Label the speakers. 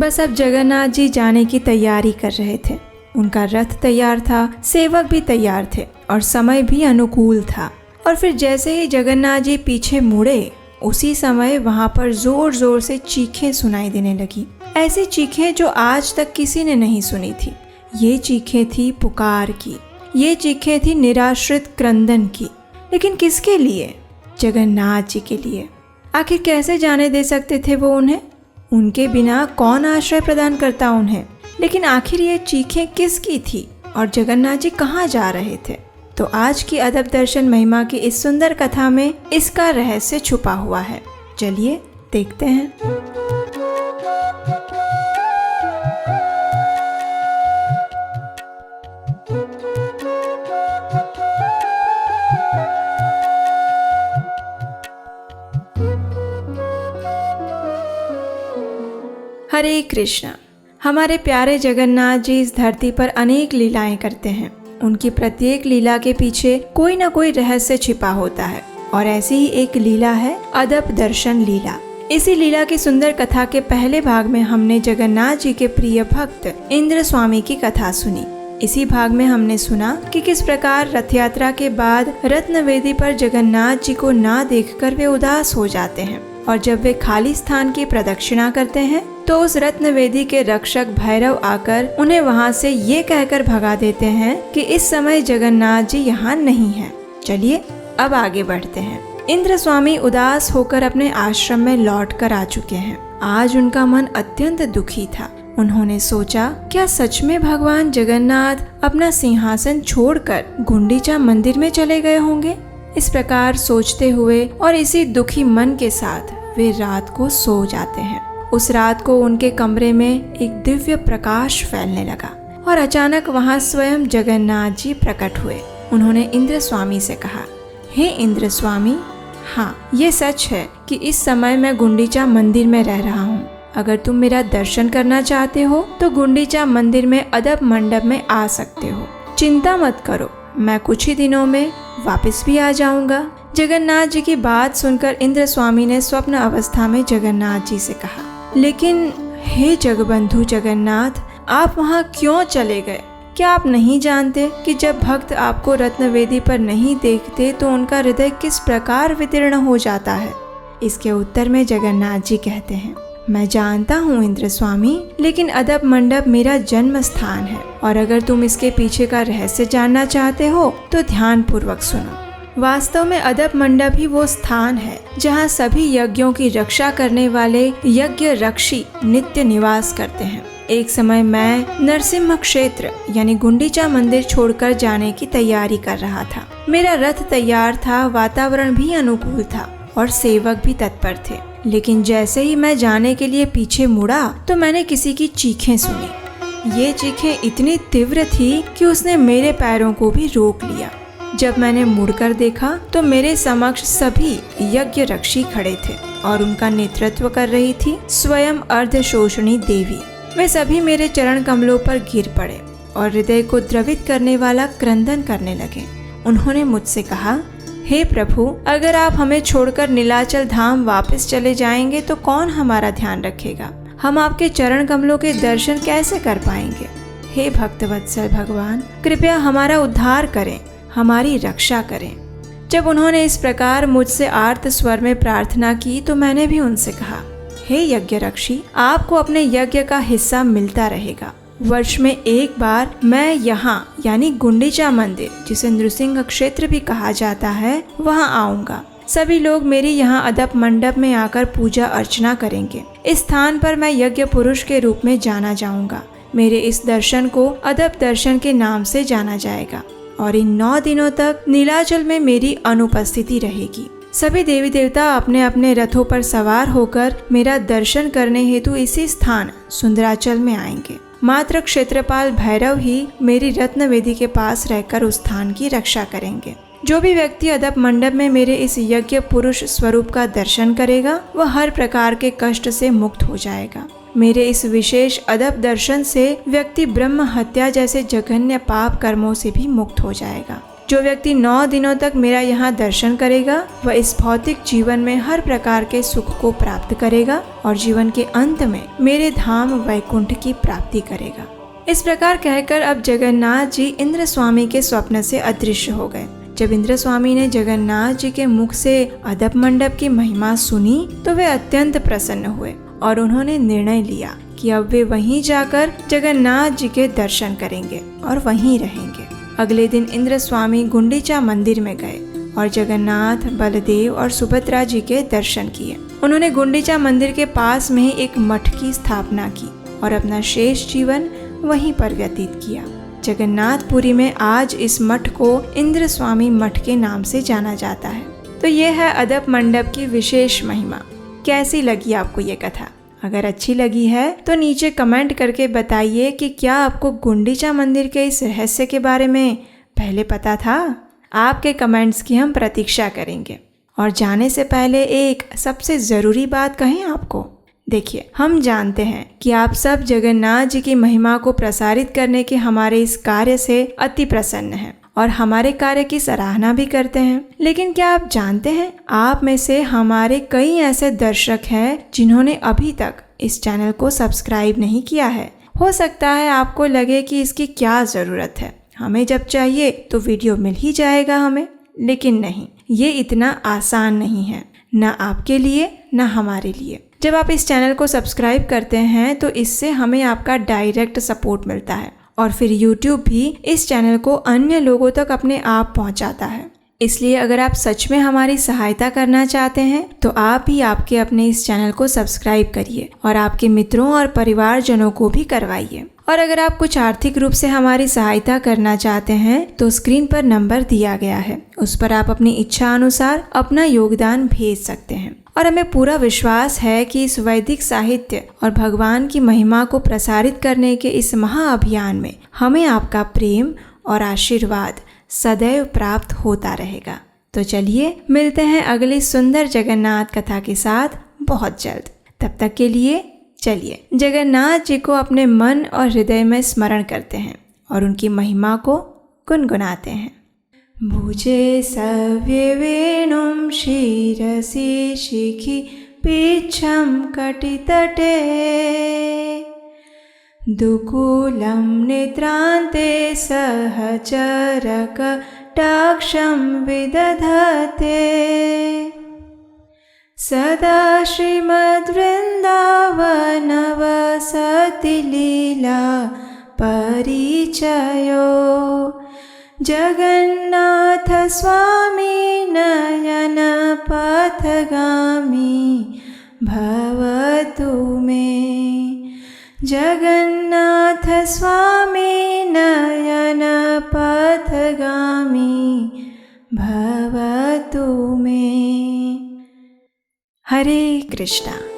Speaker 1: बस अब जगन्नाथ जी जाने की तैयारी कर रहे थे। उनका रथ तैयार था, सेवक भी तैयार थे और समय भी अनुकूल था। और फिर जैसे ही जगन्नाथ जी पीछे मुड़े, उसी समय वहां पर जोर जोर से चीखें सुनाई देने लगी। ऐसी चीखें जो आज तक किसी ने नहीं सुनी थी। ये चीखें थी पुकार की, ये चीखें थी निराश्रित क्रंदन की। लेकिन किसके लिए? जगन्नाथ जी के लिए। आखिर कैसे जाने दे सकते थे वो उन्हें? उनके बिना कौन आश्रय प्रदान करता उन्हें? लेकिन आखिर ये चीखें किसकी थी और जगन्नाथ जी कहाँ जा रहे थे? तो आज की अदब दर्शन महिमा की इस सुंदर कथा में इसका रहस्य छुपा हुआ है। चलिए देखते हैं। हरे कृष्णा। हमारे प्यारे जगन्नाथ जी इस धरती पर अनेक लीलाएं करते हैं। उनकी प्रत्येक लीला के पीछे कोई ना कोई रहस्य छिपा होता है और ऐसी ही एक लीला है अदब दर्शन लीला। इसी लीला की सुंदर कथा के पहले भाग में हमने जगन्नाथ जी के प्रिय भक्त इंद्र स्वामी की कथा सुनी। इसी भाग में हमने सुना कि किस प्रकार रथ यात्रा के बाद रत्नवेदी पर जगन्नाथ जी को ना देखकर वे उदास हो जाते हैं और जब वे खाली स्थान की प्रदक्षिणा करते हैं तो उस रत्नवेदी के रक्षक भैरव आकर उन्हें वहां से ये कहकर भगा देते हैं कि इस समय जगन्नाथ जी यहाँ नहीं हैं। चलिए अब आगे बढ़ते हैं। इंद्र स्वामी उदास होकर अपने आश्रम में लौट कर आ चुके हैं। आज उनका मन अत्यंत दुखी था। उन्होंने सोचा, क्या सच में भगवान जगन्नाथ अपना सिंहासन छोड़कर गुंडीचा मंदिर में चले गए होंगे? इस प्रकार सोचते हुए और इसी दुखी मन के साथ वे रात को सो जाते हैं। उस रात को उनके कमरे में एक दिव्य प्रकाश फैलने लगा और अचानक वहां स्वयं जगन्नाथ जी प्रकट हुए। उन्होंने इंद्र स्वामी से कहा, हे इंद्र स्वामी, हाँ ये सच है कि इस समय मैं गुंडीचा मंदिर में रह रहा हूँ। अगर तुम मेरा दर्शन करना चाहते हो तो गुंडीचा मंदिर में अदब मंडप में आ सकते हो। चिंता मत करो, मैं कुछ ही दिनों में वापस भी आ जाऊंगा। जगन्नाथ जी की बात सुनकर इंद्र स्वामी ने स्वप्न अवस्था में जगन्नाथ जी से कहा, लेकिन हे जगबंधु जगन्नाथ, आप वहाँ क्यों चले गए? क्या आप नहीं जानते कि जब भक्त आपको रत्नवेदी पर नहीं देखते तो उनका हृदय किस प्रकार विदीर्ण हो जाता है? इसके उत्तर में जगन्नाथ जी कहते हैं, मैं जानता हूँ इंद्र स्वामी, लेकिन अदब मंडप मेरा जन्म स्थान है और अगर तुम इसके पीछे का रहस्य जानना चाहते हो तो ध्यान पूर्वक सुनो। वास्तव में अदब मंडप ही वो स्थान है जहाँ सभी यज्ञों की रक्षा करने वाले यज्ञ रक्षी नित्य निवास करते हैं। एक समय मैं नरसिम्हा क्षेत्र यानी गुंडीचा मंदिर छोड़कर जाने की तैयारी कर रहा था। मेरा रथ तैयार था, वातावरण भी अनुकूल था और सेवक भी तत्पर थे। लेकिन जैसे ही मैं जाने के लिए पीछे मुड़ा तो मैंने किसी की चीखें सुनी। ये चीखें इतनी तीव्र थी कि उसने मेरे पैरों को भी रोक लिया। जब मैंने मुड़कर देखा तो मेरे समक्ष सभी यज्ञ रक्षी खड़े थे और उनका नेतृत्व कर रही थी स्वयं अर्धशोषणी देवी। वे सभी मेरे चरण कमलों पर गिर पड़े और हृदय को द्रवित करने वाला क्रंदन करने लगे। उन्होंने मुझसे कहा, हे प्रभु, अगर आप हमें छोड़कर नीलाचल धाम वापस चले जाएंगे तो कौन हमारा ध्यान रखेगा? हम आपके चरण कमलों के दर्शन कैसे कर पाएंगे? हे भक्तवत्सल भगवान, कृपया हमारा उद्धार करें, हमारी रक्षा करें। जब उन्होंने इस प्रकार मुझसे आर्त स्वर में प्रार्थना की तो मैंने भी उनसे कहा, हे यज्ञ रक्षी, आपको अपने यज्ञ का हिस्सा मिलता रहेगा। वर्ष में एक बार मैं यहाँ यानी गुंडीचा मंदिर, जिसे नृसिंह क्षेत्र भी कहा जाता है, वहाँ आऊंगा। सभी लोग मेरी यहाँ अदब मंडप में आकर पूजा अर्चना करेंगे। इस स्थान पर मैं यज्ञ पुरुष के रूप में जाना जाऊंगा। मेरे इस दर्शन को अदब दर्शन के नाम से जाना जाएगा और इन 9 दिनों तक नीलाचल में मेरी अनुपस्थिति रहेगी। सभी देवी देवता अपने अपने रथों पर सवार होकर मेरा दर्शन करने हेतु इसी स्थान सुंदराचल में आएंगे। मात्र क्षेत्रपाल भैरव ही मेरी रत्नवेदी के पास रहकर उस स्थान की रक्षा करेंगे। जो भी व्यक्ति अदब मंडप में मेरे इस यज्ञ पुरुष स्वरूप का दर्शन करेगा वह हर प्रकार के कष्ट से मुक्त हो जाएगा। मेरे इस विशेष अदब दर्शन से व्यक्ति ब्रह्म हत्या जैसे जघन्य पाप कर्मों से भी मुक्त हो जाएगा। जो व्यक्ति 9 दिनों तक मेरा यहाँ दर्शन करेगा वह इस भौतिक जीवन में हर प्रकार के सुख को प्राप्त करेगा और जीवन के अंत में मेरे धाम वैकुंठ की प्राप्ति करेगा। इस प्रकार कहकर अब जगन्नाथ जी इंद्र स्वामी के स्वप्न से अदृश्य हो गए। जब इंद्र स्वामी ने जगन्नाथ जी के मुख से अदप मंडप की महिमा सुनी तो वे अत्यंत प्रसन्न हुए और उन्होंने निर्णय लिया कि अब वे वहीं जाकर जगन्नाथ जी के दर्शन करेंगे और वहीं रहेंगे। अगले दिन इंद्र स्वामी गुंडीचा मंदिर में गए और जगन्नाथ, बलदेव और सुभद्रा जी के दर्शन किए। उन्होंने गुंडीचा मंदिर के पास में ही एक मठ की स्थापना की और अपना शेष जीवन वहीं पर व्यतीत किया। जगन्नाथपुरी में आज इस मठ को इंद्र स्वामी मठ के नाम से जाना जाता है। तो ये है अदप मंडप की विशेष महिमा। कैसी लगी आपको ये कथा? अगर अच्छी लगी है तो नीचे कमेंट करके बताइए कि क्या आपको गुंडीचा मंदिर के इस रहस्य के बारे में पहले पता था? आपके कमेंट्स की हम प्रतीक्षा करेंगे। और जाने से पहले एक सबसे ज़रूरी बात कहें आपको। देखिए, हम जानते हैं कि आप सब जगन्नाथ जी की महिमा को प्रसारित करने के हमारे इस कार्य से अति प्रसन्न हैं और हमारे कार्य की सराहना भी करते हैं। लेकिन क्या आप जानते हैं, आप में से हमारे कई ऐसे दर्शक हैं जिन्होंने अभी तक इस चैनल को सब्सक्राइब नहीं किया है। हो सकता है आपको लगे कि इसकी क्या ज़रूरत है, हमें जब चाहिए तो वीडियो मिल ही जाएगा हमें। लेकिन नहीं, ये इतना आसान नहीं है, न आपके लिए न हमारे लिए। जब आप इस चैनल को सब्सक्राइब करते हैं तो इससे हमें आपका डायरेक्ट सपोर्ट मिलता है और फिर YouTube भी इस चैनल को अन्य लोगों तक अपने आप पहुंचाता है। इसलिए अगर आप सच में हमारी सहायता करना चाहते हैं तो आप भी आपके अपने इस चैनल को सब्सक्राइब करिए और आपके मित्रों और परिवारजनों को भी करवाइए। और अगर आप कुछ आर्थिक रूप से हमारी सहायता करना चाहते हैं तो स्क्रीन पर नंबर दिया गया है, उस पर आप अपनी इच्छा अनुसार अपना योगदान भेज सकते हैं। और हमें पूरा विश्वास है कि इस वैदिक साहित्य और भगवान की महिमा को प्रसारित करने के इस महाअभियान में हमें आपका प्रेम और आशीर्वाद सदैव प्राप्त होता रहेगा। तो चलिए मिलते हैं अगली सुंदर जगन्नाथ कथा के साथ बहुत जल्द। तब तक के लिए चलिए जगन्नाथ जी को अपने मन और हृदय में स्मरण करते हैं और उनकी महिमा को गुनगुनाते हैं। भुजे सव्ये वेणुं शिरसि शिखि पीच्छं कटितटे दुकूलं नेत्रान्ते सहचरकटाक्षं विदधते सदा श्रीमद्वृन्दावनवसति लीला परिचयो जगन्नाथ स्वामी नयन पथगामी भवतु मे। जगन्नाथ स्वामी नयन पथगामी भवतु मे। हरे कृष्णा।